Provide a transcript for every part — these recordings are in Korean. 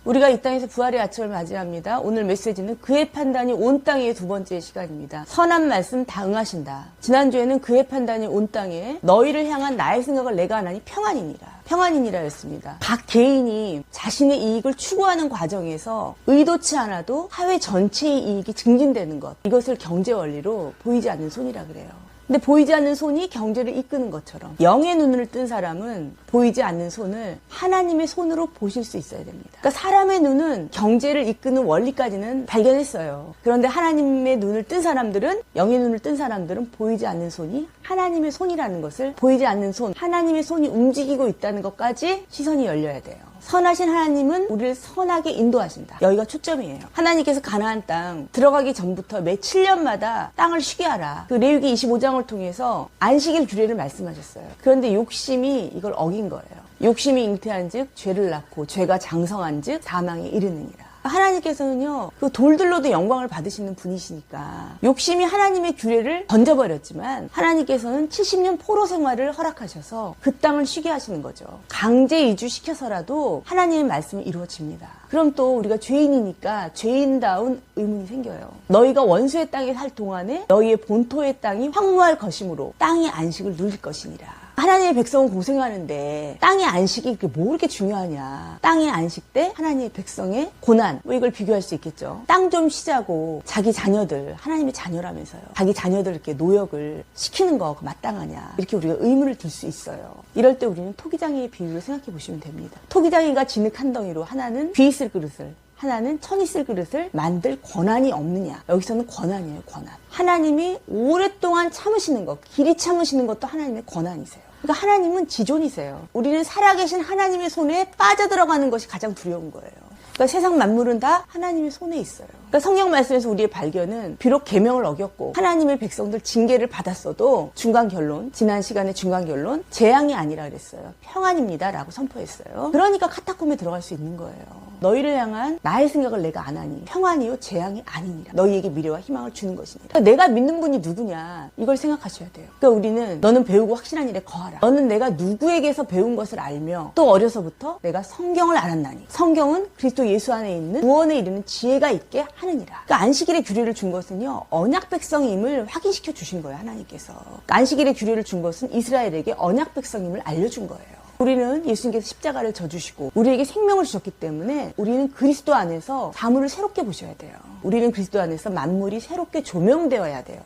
우리가 이 땅에서 부활의 아침을 맞이합니다. 오늘 메시지는 그의 판단이 온 땅의 두 번째 시간입니다. 선한 말씀 다 응하신다. 지난주에는 그의 판단이 온 땅에 너희를 향한 나의 생각을 내가 하나니 평안이니라 였습니다. 각 개인이 자신의 이익을 추구하는 과정에서 의도치 않아도 사회 전체의 이익이 증진되는 것, 이것을 경제 원리로 보이지 않는 손이라 그래요. 근데 보이지 않는 손이 경제를 이끄는 것처럼 영의 눈을 뜬 사람은 보이지 않는 손을 하나님의 손으로 보실 수 있어야 됩니다. 그러니까 사람의 눈은 경제를 이끄는 원리까지는 발견했어요. 그런데 하나님의 눈을 뜬 사람들은, 영의 눈을 뜬 사람들은 보이지 않는 손이 하나님의 손이라는 것을, 보이지 않는 손, 하나님의 손이 움직이고 있다는 것까지 시선이 열려야 돼요. 선하신 하나님은 우리를 선하게 인도하신다. 여기가 초점이에요. 하나님께서 가나안 땅 들어가기 전부터 매 7년마다 땅을 쉬게 하라. 그 레위기 25장을 통해서 안식일 규례를 말씀하셨어요. 그런데 욕심이 이걸 어긴 거예요. 욕심이 잉태한 즉 죄를 낳고 죄가 장성한 즉 사망에 이르느니라. 하나님께서는요, 그 돌들로도 영광을 받으시는 분이시니까 욕심이 하나님의 규례를 던져버렸지만 하나님께서는 70년 포로 생활을 허락하셔서 그 땅을 쉬게 하시는 거죠. 강제 이주시켜서라도 하나님의 말씀이 이루어집니다. 그럼 또 우리가 죄인이니까 죄인다운 의문이 생겨요. 너희가 원수의 땅에 살 동안에 너희의 본토의 땅이 황무할 것이므로 땅의 안식을 누릴 것이니라. 하나님의 백성은 고생하는데 땅의 안식이 뭐 그렇게 중요하냐. 땅의 안식 때 하나님의 백성의 고난, 뭐 이걸 비교할 수 있겠죠. 땅 좀 쉬자고 자기 자녀들, 하나님의 자녀라면서요, 자기 자녀들 이렇게 노역을 시키는 거 마땅하냐, 이렇게 우리가 의문을 들 수 있어요. 이럴 때 우리는 토기장이의 비유를 생각해 보시면 됩니다. 토기장이가 진흙 한 덩이로 하나는 귀 있을 그릇을, 하나는 천 있을 그릇을 만들 권한이 없느냐. 여기서는 권한이에요, 권한. 하나님이 오랫동안 참으시는 것, 길이 참으시는 것도 하나님의 권한이세요. 그러니까 하나님은 지존이세요. 우리는 살아계신 하나님의 손에 빠져들어가는 것이 가장 두려운 거예요. 그러니까 세상 만물은 다 하나님의 손에 있어요. 그러니까 성경 말씀에서 우리의 발견은 비록 계명을 어겼고 하나님의 백성들 징계를 받았어도 중간 결론, 지난 시간에 중간 결론, 재앙이 아니라 그랬어요. 평안입니다 라고 선포했어요. 그러니까 카타콤에 들어갈 수 있는 거예요. 너희를 향한 나의 생각을 내가 안 하니 평안이요 재앙이 아니니라. 너희에게 미래와 희망을 주는 것이니라. 그러니까 내가 믿는 분이 누구냐, 이걸 생각하셔야 돼요. 그러니까 우리는 너는 배우고 확신한 일에 거하라. 너는 내가 누구에게서 배운 것을 알며 또 어려서부터 내가 성경을 알았나니. 성경은 그리스도 예수 안에 있는 구원에 이르는 지혜가 있게 하느니라. 그러니까 안식일의 규례를 준 것은요, 언약 백성임을 확인시켜 주신 거예요, 하나님께서. 그러니까 안식일의 규례를 준 것은 이스라엘에게 언약 백성임을 알려준 거예요. 우리는 예수님께서 십자가를 져주시고 우리에게 생명을 주셨기 때문에 우리는 그리스도 안에서 사물을 새롭게 보셔야 돼요. 우리는 그리스도 안에서 만물이 새롭게 조명되어야 돼요.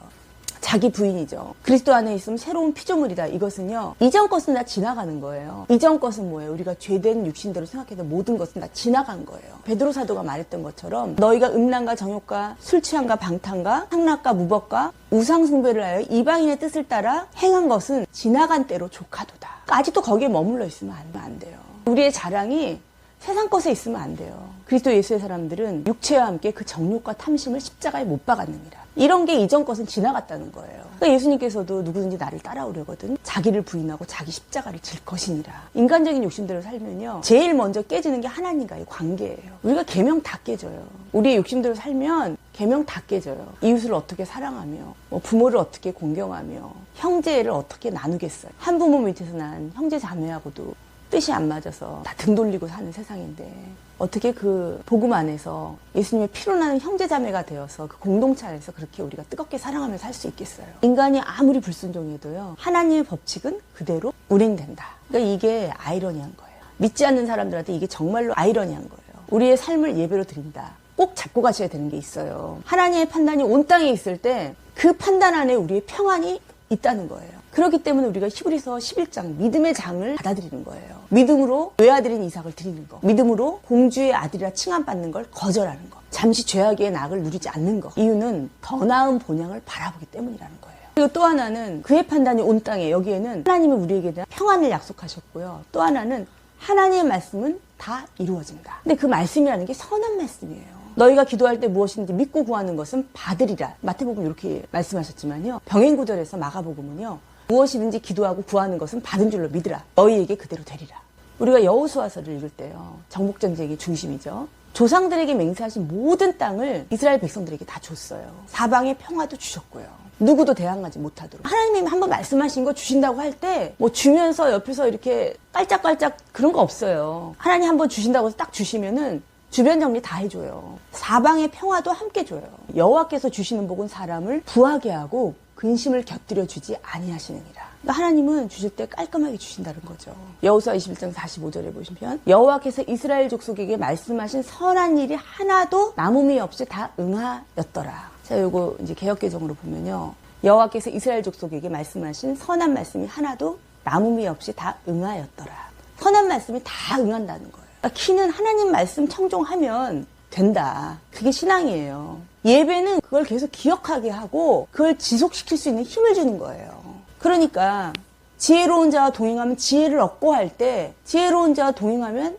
자기 부인이죠. 그리스도 안에 있으면 새로운 피조물이다. 이것은요, 이전 것은 다 지나가는 거예요. 이전 것은 뭐예요? 우리가 죄된 육신대로 생각해서 모든 것은 다 지나간 거예요. 베드로 사도가 말했던 것처럼 너희가 음란과 정욕과 술 취함과 방탕과 상락과 무법과 우상 숭배를 하여 이방인의 뜻을 따라 행한 것은 지나간 때로 조카도다. 아직도 거기에 머물러 있으면 안 돼요. 우리의 자랑이 세상 것에 있으면 안 돼요. 그리스도 예수의 사람들은 육체와 함께 그 정욕과 탐심을 십자가에 못 박았느니라. 이런 게 이전 것은 지나갔다는 거예요. 그러니까 예수님께서도 누구든지 나를 따라오려거든 자기를 부인하고 자기 십자가를 질 것이니라. 인간적인 욕심대로 살면요, 제일 먼저 깨지는 게 하나님과의 관계예요. 우리가 계명 다 깨져요. 우리의 욕심대로 살면 계명 다 깨져요. 이웃을 어떻게 사랑하며, 부모를 어떻게 공경하며, 형제를 어떻게 나누겠어요. 한 부모 밑에서 난 형제 자매하고도 뜻이 안 맞아서 다 등 돌리고 사는 세상인데 어떻게 그 복음 안에서 예수님의 피로 나는 형제자매가 되어서 그 공동체 안에서 그렇게 우리가 뜨겁게 사랑하며 살 수 있겠어요. 인간이 아무리 불순종해도요, 하나님의 법칙은 그대로 운행된다. 그러니까 이게 아이러니한 거예요. 믿지 않는 사람들한테 이게 정말로 아이러니한 거예요. 우리의 삶을 예배로 드린다. 꼭 잡고 가셔야 되는 게 있어요. 하나님의 판단이 온 땅에 있을 때 그 판단 안에 우리의 평안이 있다는 거예요. 그렇기 때문에 우리가 히브리서 11장 믿음의 장을 받아들이는 거예요. 믿음으로 외아들인 이삭을 드리는 거, 믿음으로 공주의 아들이라 칭함받는 걸 거절하는 거, 잠시 죄악의 낙을 누리지 않는 거. 이유는 더 나은 본향을 바라보기 때문이라는 거예요. 그리고 또 하나는 그의 판단이 온 땅에, 여기에는 하나님은 우리에게 대한 평안을 약속하셨고요. 또 하나는 하나님의 말씀은 다 이루어진다. 근데 그 말씀이라는 게 선한 말씀이에요. 너희가 기도할 때 무엇인지 믿고 구하는 것은 받으리라. 마태복음 이렇게 말씀하셨지만요, 병행구절에서 마가복음은요, 무엇이든지 기도하고 구하는 것은 받은 줄로 믿으라. 너희에게 그대로 되리라. 우리가 여호수아서를 읽을 때요, 정복전쟁의 중심이죠. 조상들에게 맹세하신 모든 땅을 이스라엘 백성들에게 다 줬어요. 사방에 평화도 주셨고요. 누구도 대항하지 못하도록. 하나님이 한번 말씀하신 거 주신다고 할 때 뭐 주면서 옆에서 이렇게 깔짝깔짝 그런 거 없어요. 하나님 한번 주신다고 해서 딱 주시면은 주변 정리 다 해줘요. 사방의 평화도 함께 줘요. 여호와께서 주시는 복은 사람을 부하게 하고 근심을 곁들여 주지 아니하시느니라. 그러니까 하나님은 주실 때 깔끔하게 주신다는 거죠. 여호수아 21장 45절에 보시면 여호와께서 이스라엘 족속에게 말씀하신 선한 일이 하나도 남음이 없이 다 응하였더라. 자, 요거 이제 개역개정으로 보면요. 여호와께서 이스라엘 족속에게 말씀하신 선한 말씀이 하나도 남음이 없이 다 응하였더라. 선한 말씀이 다 응한다는 거예요. 그러니까 키는 하나님 말씀 청종하면 된다. 그게 신앙이에요. 예배는 그걸 계속 기억하게 하고 그걸 지속시킬 수 있는 힘을 주는 거예요. 그러니까 지혜로운 자와 동행하면 지혜를 얻고 할 때 지혜로운 자와 동행하면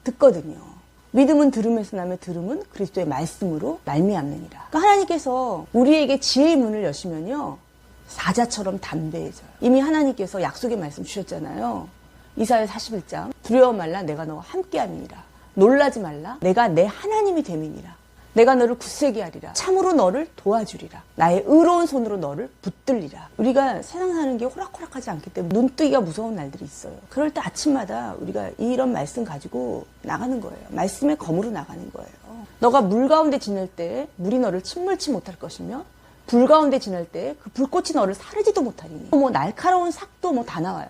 듣거든요. 믿음은 들음에서 나며 들음은 그리스도의 말씀으로 말미암느니라. 그러니까 하나님께서 우리에게 지혜의 문을 여시면요. 사자처럼 담대해져요. 이미 하나님께서 약속의 말씀 주셨잖아요. 이사야 41장 두려워 말라 내가 너와 함께함이니라. 놀라지 말라 내가 내 하나님이 됨이니라. 내가 너를 굳세게 하리라. 참으로 너를 도와주리라. 나의 의로운 손으로 너를 붙들리라. 우리가 세상 사는 게 호락호락하지 않기 때문에 눈뜨기가 무서운 날들이 있어요. 그럴 때 아침마다 우리가 이런 말씀 가지고 나가는 거예요. 말씀의 검으로 나가는 거예요. 너가 물 가운데 지낼 때 물이 너를 침몰치 못할 것이며 불 가운데 지낼 때 그 불꽃이 너를 사르지도 못하리니. 뭐 날카로운 삭도 뭐 다 나와요.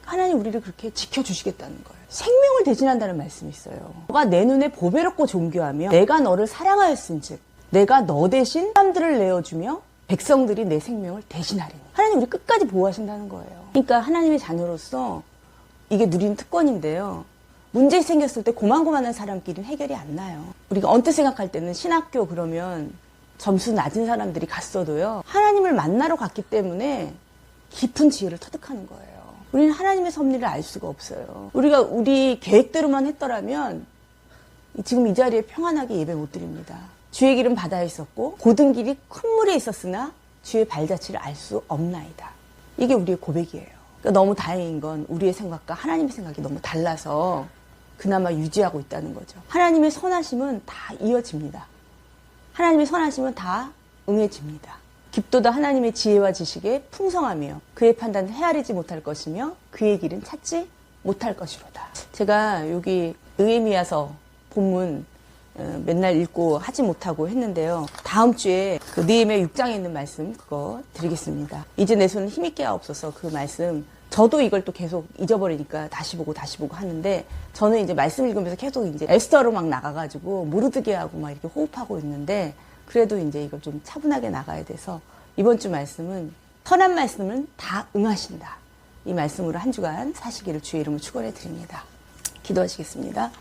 하나님 우리를 그렇게 지켜주시겠다는 거예요. 생명을 대신한다는 말씀이 있어요. 너가 내 눈에 보배롭고 존귀하며 내가 너를 사랑하였은즉 내가 너 대신 사람들을 내어주며 백성들이 내 생명을 대신하리니. 하나님 우리 끝까지 보호하신다는 거예요. 그러니까 하나님의 자녀로서 이게 누리는 특권인데요. 문제 생겼을 때 고만고만한 사람끼리는 해결이 안 나요. 우리가 언뜻 생각할 때는 신학교 그러면 점수 낮은 사람들이 갔어도요. 하나님을 만나러 갔기 때문에 깊은 지혜를 터득하는 거예요. 우리는 하나님의 섭리를 알 수가 없어요. 우리가 우리 계획대로만 했더라면 지금 이 자리에 평안하게 예배 못 드립니다. 주의 길은 바다에 있었고 고든 길이 큰 물에 있었으나 주의 발자취를 알 수 없나이다. 이게 우리의 고백이에요. 그러니까 너무 다행인 건 우리의 생각과 하나님의 생각이 너무 달라서 그나마 유지하고 있다는 거죠. 하나님의 선하심은 다 이어집니다. 하나님의 선하심은 다 응해집니다. 깊도다 하나님의 지혜와 지식에 풍성하며 그의 판단을 헤아리지 못할 것이며 그의 길은 찾지 못할 것이로다. 제가 여기 느헤미야서 본문 맨날 읽고 하지 못하고 했는데요. 다음 주에 그 느헤미야 6장에 있는 말씀 그거 드리겠습니다. 이제 내 손은 힘있게 하옵소서. 그 말씀 저도 이걸 또 계속 잊어버리니까 다시 보고 하는데 저는 이제 말씀 읽으면서 계속 이제 에스더로 막 나가가지고 모르드게하고 막 이렇게 호흡하고 있는데 그래도 이제 이걸 좀 차분하게 나가야 돼서 이번 주 말씀은 선한 말씀은 다 응하신다. 이 말씀으로 한 주간 사시기를 주의 이름으로 축원해 드립니다. 기도하시겠습니다.